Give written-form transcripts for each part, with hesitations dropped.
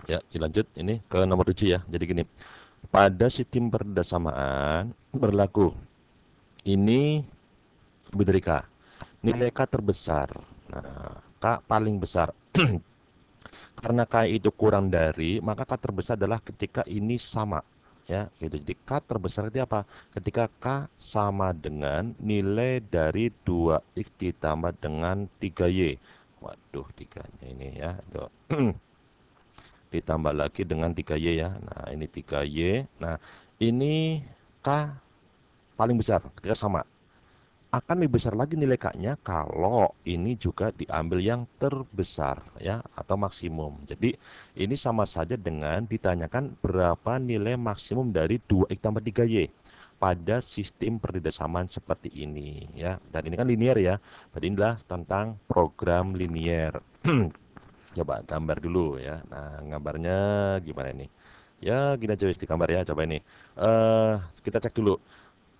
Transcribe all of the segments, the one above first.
Ya, dilanjut ini ke nomor 7 ya. Jadi gini, pada sistem perdasamaan berlaku ini lebih dari K. Nilai K terbesar. Nah, K paling besar. Karena K itu kurang dari, maka K terbesar adalah ketika ini sama. Ya, gitu. Jadi K terbesar itu apa? Ketika K sama dengan nilai dari 2x ditambah dengan 3y. Waduh, 3-nya ini ya. Itu. Ditambah lagi dengan 3y ya. Nah, ini 3y. Nah, ini K paling besar ketika sama. Akan lebih besar lagi nilai K-nya kalau ini juga diambil yang terbesar ya atau maksimum. Jadi ini sama saja dengan ditanyakan berapa nilai maksimum dari 2x tambah 3y pada sistem perdesaman seperti ini ya. Dan ini kan linear ya. Berarti inilah tentang program linear. Coba gambar dulu ya. Nah, gambarnya gimana ini? Ya, gini aja wis di gambar ya. Coba ini. Kita cek dulu.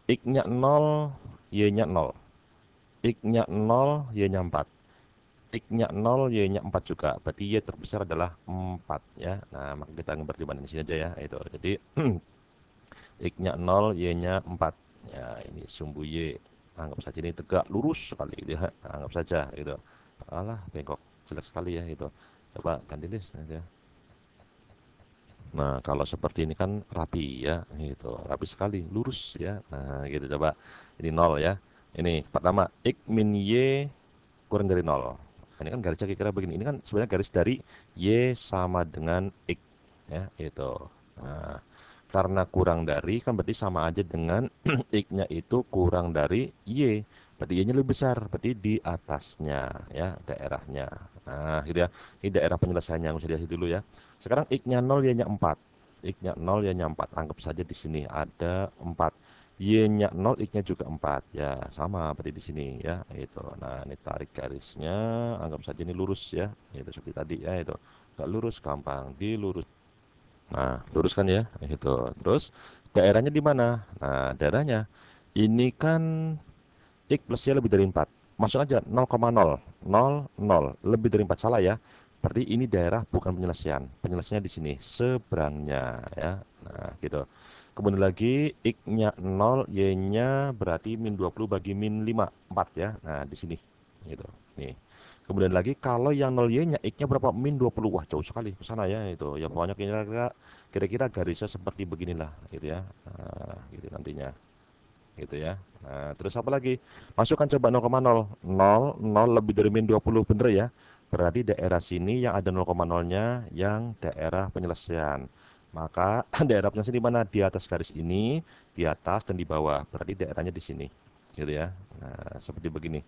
X-nya 0, Y-nya 0. X-nya 0, Y-nya 4. X-nya 0, Y-nya 4 juga. Berarti Y terbesar adalah 4 ya. Nah, maka kita gambar di mana di sini aja ya. Itu. Jadi X-nya 0, Y-nya 4. Ya, ini sumbu Y. Anggap saja ini tegak lurus sekali gitu ya. Anggap saja gitu. Alah, bengkok. Jelek sekali ya itu. Coba ganti list ya. Nah, kalau seperti ini kan rapi ya, gitu. Rapi sekali, lurus ya. Nah, gitu coba. Ini 0 ya. Ini pertama, X min Y kurang dari 0. Ini kan garisnya kira-kira begini. Ini kan sebenarnya garis dari Y sama dengan X ya, itu. Nah, karena kurang dari kan berarti sama aja dengan X-nya itu kurang dari Y. Berarti Y-nya lebih besar, berarti di atasnya ya, daerahnya. Nah, gitu ya. Ini daerah penyelesaiannya yang bisa dilihat dulu ya. Sekarang X-nya 0, Y-nya 4. X-nya 0, Y-nya 4. Anggap saja di sini ada 4. Y-nya 0, X-nya juga 4. Ya, sama berarti di sini ya. Itu. Nah, ini tarik garisnya. Anggap saja ini lurus ya. Itu seperti tadi ya. Itu. Nggak lurus, gampang. Dilurus. Nah, luruskan ya. Itu. Terus, daerahnya di mana? Nah, daerahnya. Ini kan X plusnya lebih dari 4. Masuk aja 0,0. 0, 0. Lebih dari 4 salah ya. Berarti ini daerah bukan penyelesaian. Penyelesaiannya di sini. Seberangnya ya. Nah, gitu. Kemudian lagi X-nya 0, Y-nya berarti min 20 bagi min 5. 4 ya. Nah, di sini. Gitu. Nih. Kemudian lagi kalau yang 0 Y-nya X-nya berapa? Min 20. Wah, jauh sekali ke sana ya itu. Ya pokoknya kira-kira garisnya seperti beginilah gitu ya. Nah, gitu nantinya gitu ya. Nah, terus apa lagi? Masukkan coba 0,0. 0, 0 lebih dari min 20 bener ya. Berarti daerah sini yang ada 0,0-nya yang daerah penyelesaian. Maka daerah penyelesaian di mana? Di atas garis ini, di atas dan di bawah. Berarti daerahnya di sini. Gitu ya. Nah, seperti begini.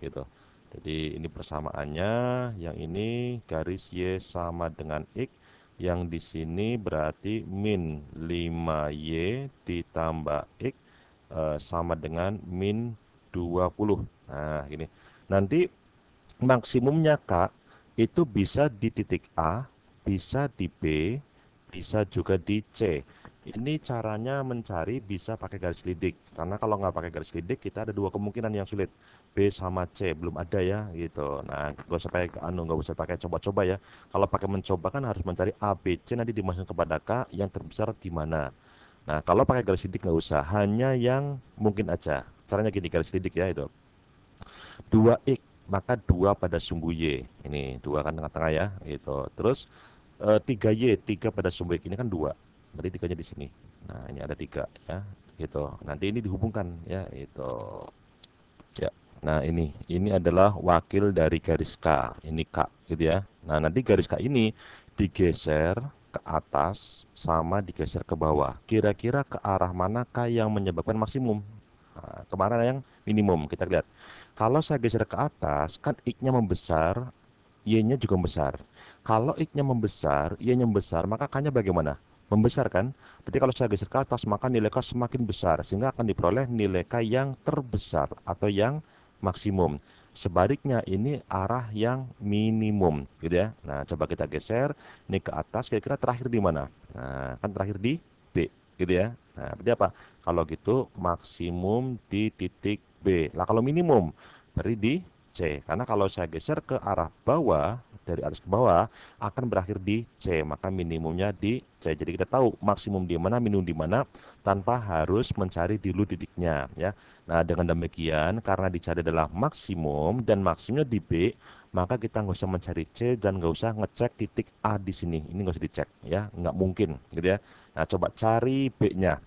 Gitu. Jadi ini persamaannya, yang ini garis Y sama dengan X, yang di sini berarti min 5Y ditambah X sama dengan min 20. Nah, gini. Nanti maksimumnya K itu bisa di titik A, bisa di B, bisa juga di C. Ini caranya mencari bisa pakai garis lidik. Karena kalau nggak pakai garis lidik, kita ada dua kemungkinan yang sulit. B sama C, belum ada ya gitu. Nah, nggak usah pakai coba-coba ya. Kalau pakai mencoba kan harus mencari A, B, C, nanti dimasukkan kepada K yang terbesar di mana. Nah, kalau pakai garis lidik nggak usah, hanya yang mungkin aja. Caranya gini, garis lidik ya itu. 2x, maka 2 pada sumbu Y. Ini 2 kan tengah-tengah ya, itu. Terus 3Y, 3 pada sumbu X ini kan 2. Berarti 3-nya di sini. Nah, ini ada 3 ya, gitu. Nanti ini dihubungkan ya, itu. Ya. Nah, ini adalah wakil dari garis K. Ini K gitu ya. Nah, nanti garis K ini digeser ke atas sama digeser ke bawah. Kira-kira ke arah manakah yang menyebabkan maksimum? Nah, kemana yang minimum? Kita lihat. Kalau saya geser ke atas, kan X-nya membesar, Y-nya juga membesar. Kalau X-nya membesar, Y-nya membesar, maka K-nya bagaimana? Membesar kan? Berarti kalau saya geser ke atas, maka nilai K semakin besar, sehingga akan diperoleh nilai K yang terbesar atau yang maksimum. Sebaliknya ini arah yang minimum, gitu ya. Nah, coba kita geser ini ke atas, kira-kira terakhir di mana? Nah, kan terakhir di B, gitu ya. Nah, berarti apa? Kalau gitu maksimum di titik B. Lah kalau minimum, berarti di C. Karena kalau saya geser ke arah bawah, dari atas ke bawah, akan berakhir di C. Maka minimumnya di C. Jadi kita tahu maksimum di mana, minimum di mana, tanpa harus mencari dulu titiknya. Ya. Nah, dengan demikian, karena dicari adalah maksimum, dan maksimumnya di B, maka kita nggak usah mencari C dan nggak usah ngecek titik A di sini. Ini nggak usah dicek. Ya, nggak mungkin. Gitu ya. Nah, coba cari B-nya.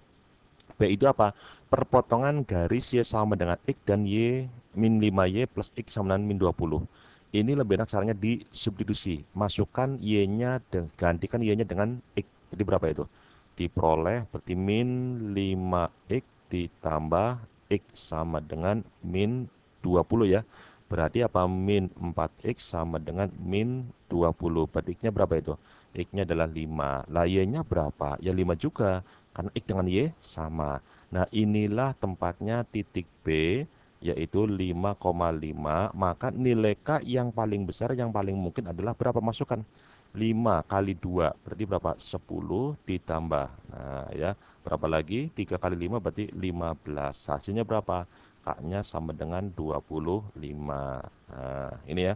B itu apa? Perpotongan garis Y sama dengan X dan Y min 5Y plus X sama dengan min 20. Ini lebih enak caranya disubstitusi. Masukkan Y-nya, gantikan Y-nya dengan X. Jadi berapa itu? Diperoleh berarti min 5X ditambah X sama dengan min 20 ya. Berarti apa? Min 4X sama dengan min 20. Berarti X-nya berapa itu? X-nya adalah 5. Lah Y-nya berapa? Ya 5 juga. Karena X dengan Y sama. Nah, inilah tempatnya titik B, yaitu 5,5. Maka nilai K yang paling besar, yang paling mungkin adalah berapa? Masukkan 5 kali 2, berarti berapa? 10 ditambah. Nah, ya, berapa lagi? 3 kali 5 berarti 15. Hasilnya berapa? K-nya sama dengan 25. Nah, ini ya.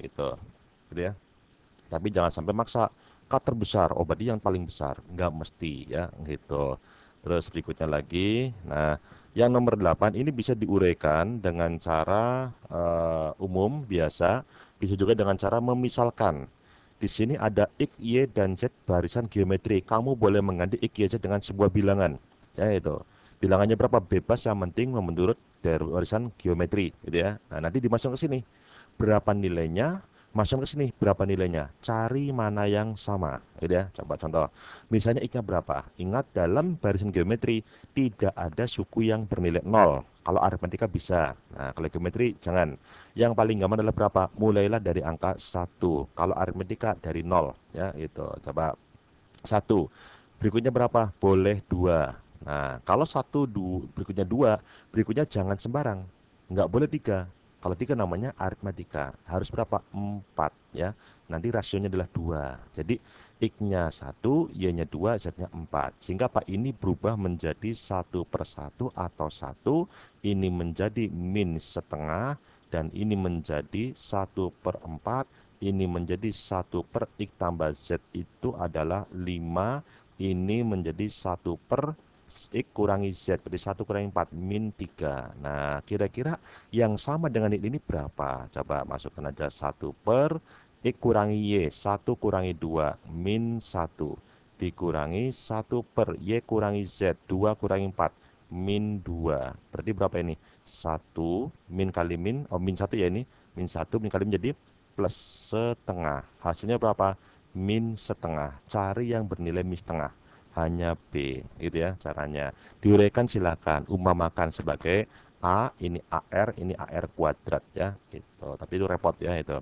Gitu. Gitu ya. Tapi jangan sampai maksa K terbesar, oh berarti yang paling besar. Nggak mesti ya, gitu. Terus berikutnya lagi, nah yang nomor 8 ini bisa diuraikan dengan cara umum biasa, bisa juga dengan cara memisalkan. Di sini ada X, Y, dan Z barisan geometri. Kamu boleh mengganti X, Y, Z dengan sebuah bilangan. Ya itu. Bilangannya berapa? Bebas, yang penting menurut dari barisan geometri, gitu ya. Nah, nanti dimasuk ke sini. Berapa nilainya? Masuk ke sini, berapa nilainya? Cari mana yang sama, gitu ya. Coba contoh. Misalnya X-nya berapa? Ingat, dalam barisan geometri tidak ada suku yang bernilai 0. Kalau aritmatika bisa. Nah, kalau geometri jangan. Yang paling gampang adalah berapa? Mulailah dari angka 1. Kalau aritmatika dari 0, ya, gitu. Coba 1. Berikutnya berapa? Boleh 2. Nah, kalau 1, berikutnya 2, berikutnya jangan sembarang. Nggak boleh 3. Kalau 3 namanya aritmatika. Harus berapa? 4 ya. Nanti rasionya adalah 2. Jadi X-nya 1, Y-nya 2, Z-nya 4. Sehingga Pak ini berubah menjadi 1/1 atau 1. Ini menjadi min setengah. Dan ini menjadi 1/4. Ini menjadi 1/X tambah Z itu adalah 5. Ini menjadi 1/X kurangi Z, berarti 1 kurangi 4, min 3. Nah, kira-kira yang sama dengan ini berapa? Coba masukkan aja 1/X kurangi Y, 1 kurangi 2, min 1. Dikurangi 1/Y kurangi Z, 2 kurangi 4, min 2. Berarti berapa ini? 1, min kali min, oh min 1 ya ini. Min 1, min kali min jadi plus setengah. Hasilnya berapa? Min setengah. Cari yang bernilai min setengah. Hanya B, gitu ya caranya. Diuraikan silakan, umpamakan sebagai A, ini AR, ini AR kuadrat ya, gitu. Tapi itu repot ya itu.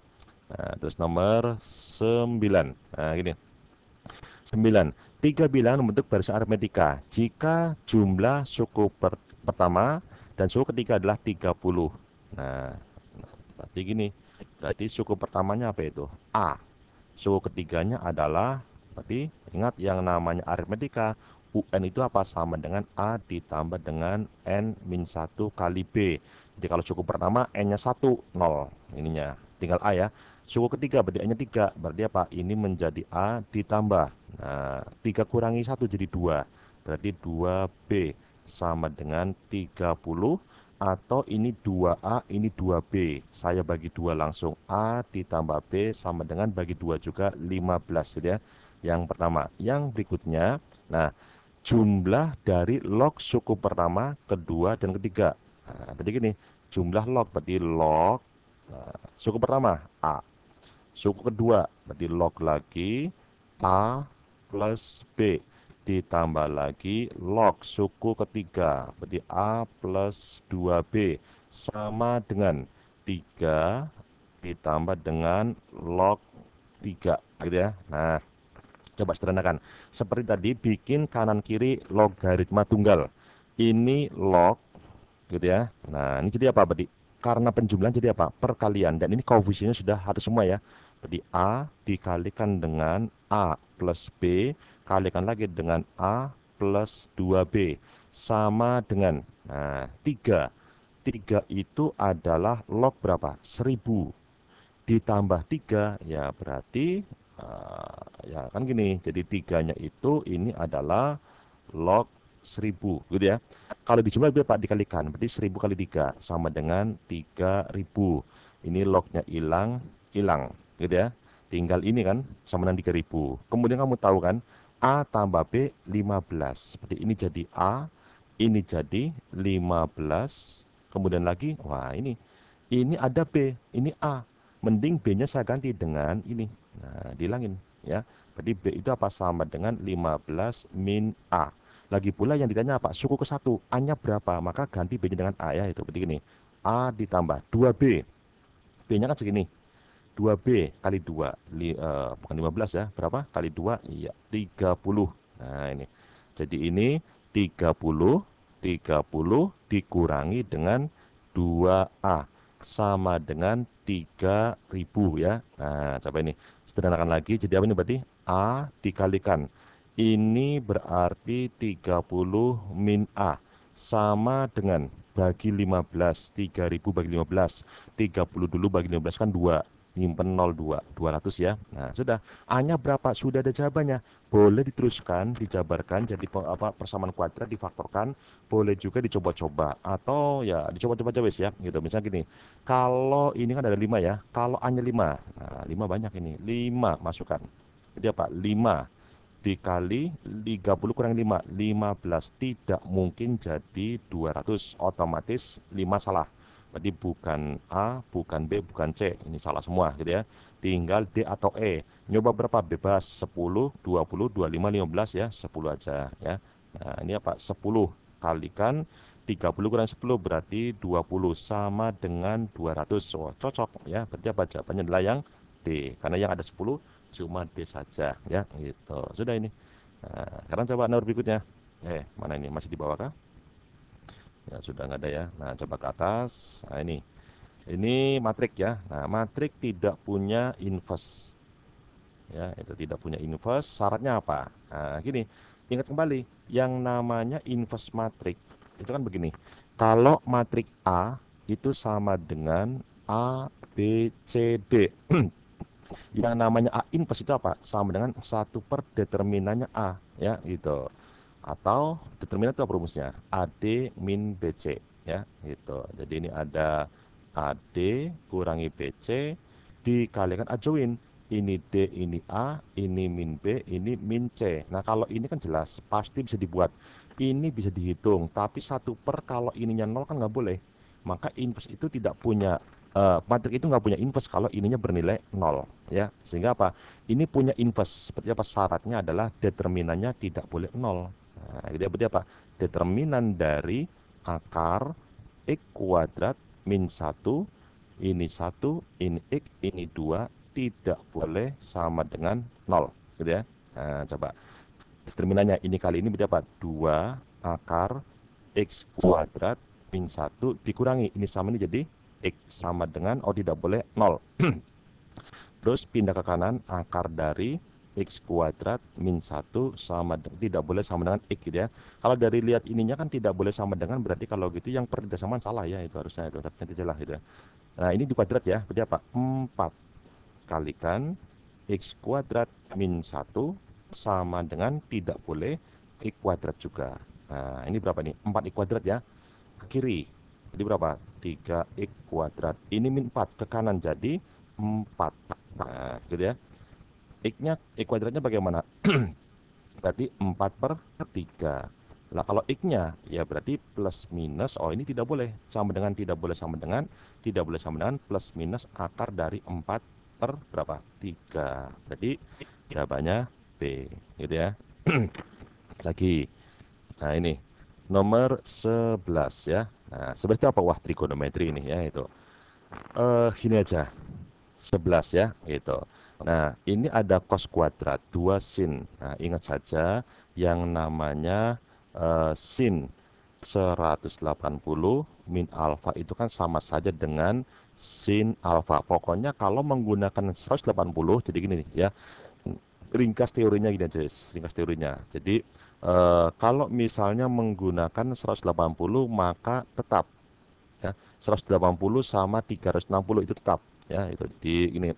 Nah, terus nomor 9. Nah, gini. 9. Tiga bilangan membentuk barisan aritmetika jika jumlah suku pertama dan suku ketiga adalah 30. Nah, berarti gini. Berarti suku pertamanya apa itu? A. Suku ketiganya adalah, berarti ingat yang namanya aritmetika, UN itu apa? Sama dengan A ditambah dengan N min 1 kali B. Jadi kalau suku pertama N-nya 1, 0. Ininya, tinggal A ya. Suku ketiga berarti N-nya 3. Berarti apa? Ini menjadi A ditambah. Nah, 3 kurangi 1 jadi 2. Berarti 2B sama dengan 30. Atau ini 2A, ini 2B. Saya bagi 2 langsung. A ditambah B sama dengan bagi 2 juga 15 gitu ya. Yang pertama. Yang berikutnya, nah jumlah dari log suku pertama, kedua, dan ketiga. Nah, tadi gini, jumlah log berarti log suku pertama A. Suku kedua berarti log lagi A plus B. Ditambah lagi log suku ketiga, berarti A plus 2B sama dengan 3 ditambah dengan log 3, gitu ya. Nah, coba sederhanakan. Seperti tadi, bikin kanan kiri logaritma tunggal. Ini log, gitu ya. Nah, ini jadi apa berarti? Karena penjumlahan jadi apa? Perkalian. Dan ini koefisiennya sudah harus semua ya. Berarti A dikalikan dengan A plus B, kalikan lagi dengan A plus 2B. Sama dengan, nah, 3 3 itu adalah log berapa? 1000. Ditambah 3, ya berarti, ya kan gini, jadi 3-nya itu ini adalah log 1000, gitu ya. Kalau dijumlah berapa? Dikalikan, berarti 1000 kali 3, sama dengan 3000. Ini lognya hilang, hilang, gitu ya. Tinggal ini kan, sama dengan 3000. Kemudian kamu tahu kan, A tambah B 15. Seperti ini jadi A, ini jadi 15. Kemudian lagi, wah ini ada B, ini A. Mending B-nya saya ganti dengan ini. Nah, dihilangin ya. Berarti B itu apa? Sama dengan 15 min A. Lagi pula yang ditanya apa? Suku ke satu. A-nya berapa? Maka ganti B-nya dengan A ya. Itu berarti gini. A ditambah 2B. B-nya kan segini. 2B kali 2. Bukan 15 ya. Berapa? Kali 2. Iya, 30. Nah, ini. Jadi ini 30. 30 dikurangi dengan 2A. Sama dengan 3000 ya. Nah, coba ini. Sederhanakan lagi. Jadi apa ini berarti? A dikalikan. Ini berarti 30 min A. Sama dengan bagi 15. 3000 bagi 15. 30 dulu bagi 15 kan 2. Nyimpen 02. 200 ya. Nah, sudah. A-nya berapa? Sudah ada jawabannya. Boleh diteruskan, dijabarkan jadi persamaan kuadrat difaktorkan. Boleh juga dicoba-coba atau ya dicoba-coba aja wes ya. Gitu. Misalnya gini. Kalau ini kan ada 5 ya. Kalau A-nya 5. Nah, 5 banyak ini. 5 masukkan. Jadi apa? 5 dikali 30 kurang 5. 15 tidak mungkin jadi 200. Otomatis 5 salah. Berarti bukan A, bukan B, bukan C. Ini salah semua gitu ya. Tinggal D atau E. Nyoba berapa? Bebas. 10, 20, 25, 15 ya. 10 aja ya. Nah, ini apa? 10 kalikan 30 kurang 10 berarti 20 sama dengan 200. Oh, cocok ya. Berarti apa? Jawabannya adalah yang D. Karena yang ada 10 cuma D saja ya. Gitu. Sudah ini. Nah, sekarang coba nomor berikutnya. Mana ini? Masih di bawah kah? Ya, sudah nggak ada ya. Nah, coba ke atas. Nah, ini matrik ya. Nah, matrik tidak punya inverse. Ya, itu tidak punya inverse. Syaratnya apa? Nah, gini. Ingat kembali, yang namanya inverse matrik itu kan begini. Kalau matrik A itu sama dengan A, B, C, D. Yang namanya A inverse itu apa? Sama dengan 1/determinannya A, ya, gitu. Atau determinan itu apa rumusnya? AD min BC ya gitu. Jadi ini ada AD kurangi BC dikalikan A join. Ini D, ini A, ini min B, ini min C. Nah kalau ini kan jelas pasti bisa dibuat. Ini bisa dihitung. Tapi 1/, kalau ininya 0 kan nggak boleh. Maka inverse itu tidak punya matrik itu nggak punya inverse kalau ininya bernilai 0 ya. Sehingga apa? Ini punya inverse. Seperti apa? Syaratnya adalah determinannya tidak boleh 0. Nah, itu berarti apa? Determinan dari akar X kuadrat min 1, ini 1, ini X, ini 2, tidak boleh sama dengan 0. Gitu ya. Nah, coba. Determinannya ini kali ini berarti apa? 2 akar X kuadrat min 1 dikurangi. Ini sama ini jadi X sama dengan, tidak boleh 0. Terus pindah ke kanan, akar dari X kuadrat min 1 sama tidak boleh sama dengan X gitu ya. Kalau dari lihat ininya kan tidak boleh sama dengan, berarti kalau gitu yang persamaan salah ya, itu harusnya itu. Tapi nanti jelas gitu ya. Nah ini di kuadrat ya, berarti apa? 4 kalikan X kuadrat min 1 sama dengan tidak boleh X kuadrat juga. Nah ini berapa nih? 4 X kuadrat ya, ke kiri. Jadi berapa? 3X kuadrat. Ini min 4 ke kanan jadi 4. Nah gitu ya. X kuadratnya bagaimana? Berarti 4/3. Lah kalau X-nya ya berarti plus minus. Ini tidak boleh. Sama dengan tidak boleh sama dengan. Tidak boleh sama dengan plus minus akar dari 4/3. Berarti jawabannya B. Gitu ya. Lagi. Nah ini. Nomor 11 ya. Nah 11 itu apa? Wah trigonometri ini ya itu. Gini aja. 11 ya gitu. Nah ini ada cos kuadrat 2 sin. Nah ingat saja yang namanya sin 180 min alfa itu kan sama saja dengan sin alfa. Pokoknya kalau menggunakan 180, jadi gini nih ya. Ringkas teorinya gini aja, ringkas teorinya. Jadi kalau misalnya menggunakan 180 maka tetap ya. 180 sama 360 itu tetap ya, itu di ini.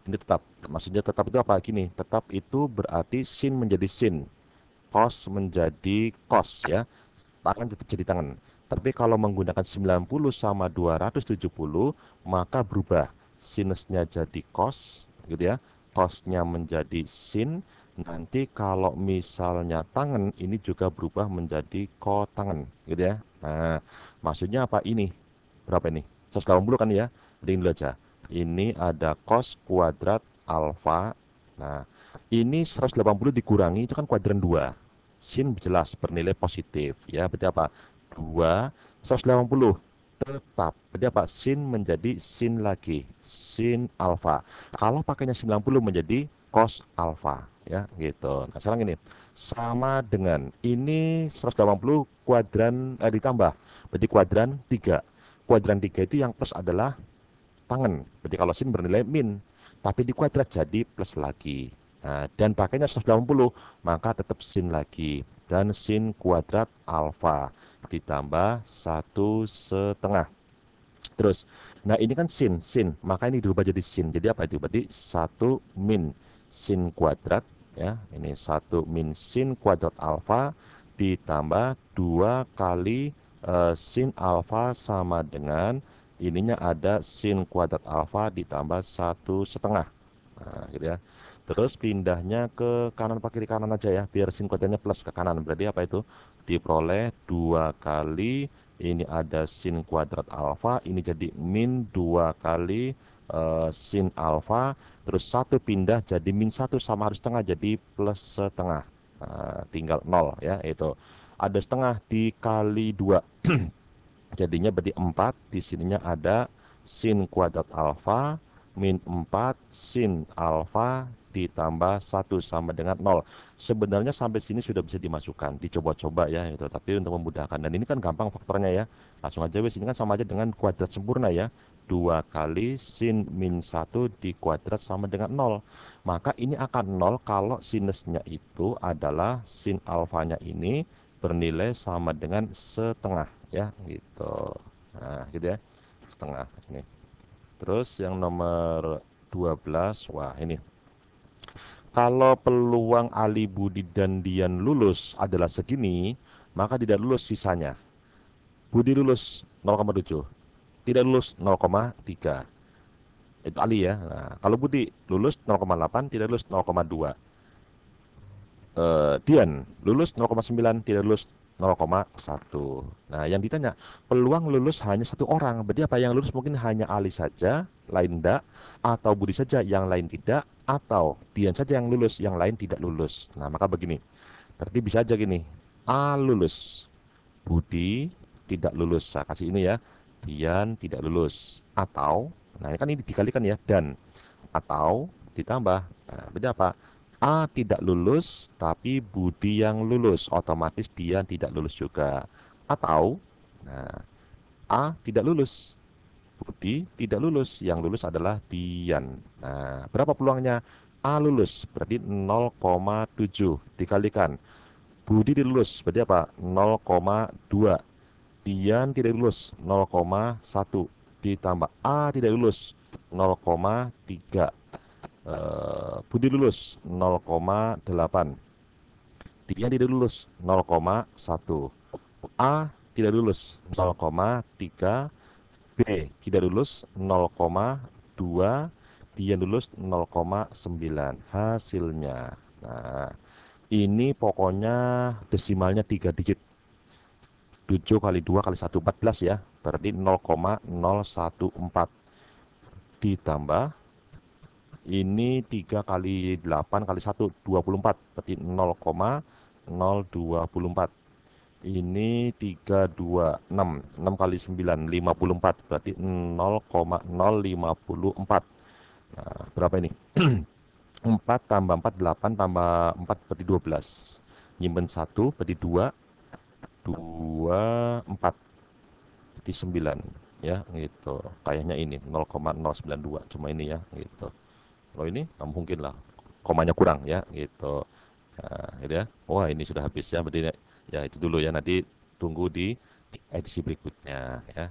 Ini tetap. Maksudnya tetap itu apa? Gini, tetap itu berarti sin menjadi sin, cos menjadi cos ya. Tangan tetap jadi tangan. Tapi kalau menggunakan 90 sama 270 maka berubah. Sinusnya jadi cos gitu ya. Cosnya menjadi sin. Nanti kalau misalnya tangan ini juga berubah menjadi kotangan gitu ya. Nah, maksudnya apa ini? Berapa ini? 180 kan ya? Lihat dulu aja. Ini ada cos kuadrat alfa. Nah, ini 180 dikurangi itu kan kuadran 2. Sin jelas bernilai positif ya. Berarti apa? 2 180 tetap. Berarti apa? Sin menjadi sin lagi. Sin alfa. Kalau pakainya 90 menjadi cos alfa ya gitu. Nah, sekarang ini sama dengan ini 180 kuadran ditambah. Berarti kuadran 3. Kuadran 3 itu yang plus adalah tangan. Berarti kalau sin bernilai min, tapi di kuadrat jadi plus lagi. Nah, dan pakainya 180, maka tetap sin lagi. Dan sin kuadrat alfa ditambah 1/2. Terus, nah ini kan sin, maka ini dirubah jadi sin. Jadi apa itu? Berarti 1 min sin kuadrat, ya. Ini 1 min sin kuadrat alfa ditambah 2 kali sin alfa sama dengan ininya ada sin kuadrat alfa ditambah 1/2. Nah, gitu ya. Terus pindahnya ke kanan apa kiri? Kanan aja ya, biar sin kuadratnya plus ke kanan. Berarti apa itu? Diperoleh 2 kali ini ada sin kuadrat alfa, ini jadi min 2 kali sin alfa, terus 1 pindah jadi min 1 sama harus setengah jadi plus setengah. Nah, tinggal 0 ya, itu. Ada setengah dikali 2. Jadinya berarti 4, di sininya ada sin kuadrat alfa min 4 sin alfa ditambah 1 sama dengan 0. Sebenarnya sampai sini sudah bisa dimasukkan, dicoba-coba ya itu. Tapi untuk memudahkan, dan ini kan gampang faktornya ya. Langsung aja wes, ini kan sama aja dengan kuadrat sempurna ya. 2 kali sin min 1 dikuadrat sama dengan 0. Maka ini akan 0 kalau sinusnya itu adalah sin alfanya ini bernilai sama dengan setengah ya gitu. Nah, gitu ya. Setengah ini. Terus yang nomor 12, wah ini. Kalau peluang Ali, Budi, dan Dian lulus adalah segini, maka tidak lulus sisanya. Budi lulus 0,7, tidak lulus 0,3. Itu Ali ya. Nah, kalau Budi lulus 0,8, tidak lulus 0,2. Dian lulus 0,9, tidak lulus 0,1. Nah, yang ditanya peluang lulus hanya satu orang. Berarti apa yang lulus mungkin hanya Ali saja, lain tidak, atau Budi saja, yang lain tidak, atau Dian saja yang lulus, yang lain tidak lulus. Nah, maka begini. Berarti bisa aja gini. A lulus, Budi tidak lulus. Saya kasih ini ya. Dian tidak lulus. Atau, nah ini kan ini dikalikan ya, dan atau ditambah. Nah, berarti apa? A tidak lulus, tapi Budi yang lulus. Otomatis dia tidak lulus juga. Atau, nah, A tidak lulus, Budi tidak lulus. Yang lulus adalah Dian. Nah, berapa peluangnya? A lulus, berarti 0,7. Dikalikan. Budi lulus, berarti apa? 0,2. Dian tidak lulus, 0,1. Ditambah A tidak lulus, 0,3. Budi lulus 0,8. Dia tidak lulus 0,1. A tidak lulus 0,3. B tidak lulus 0,2. Dia lulus 0,9. Hasilnya. Nah, ini pokoknya desimalnya 3 digit. 7 kali 2 kali 1, 14 ya. Berarti 0,014. Ditambah ini 3 kali 8 kali 1, 24. Berarti 0,024. Ini 326. 6 kali 9, 54. Berarti 0,054. Nah, berapa ini? 4 tambah 4, 8 tambah 4 berarti 12. Nyimpen 1 berarti 2. 2, 4. Berarti 9. Ya, gitu. Kayaknya ini 0,092. Cuma ini ya, gitu. Kalau ini nggak mungkin lah, komanya kurang ya gitu. Nah, gitu ya. Wah, ini sudah habis ya. Berarti ya itu dulu ya. Nanti tunggu di edisi berikutnya ya.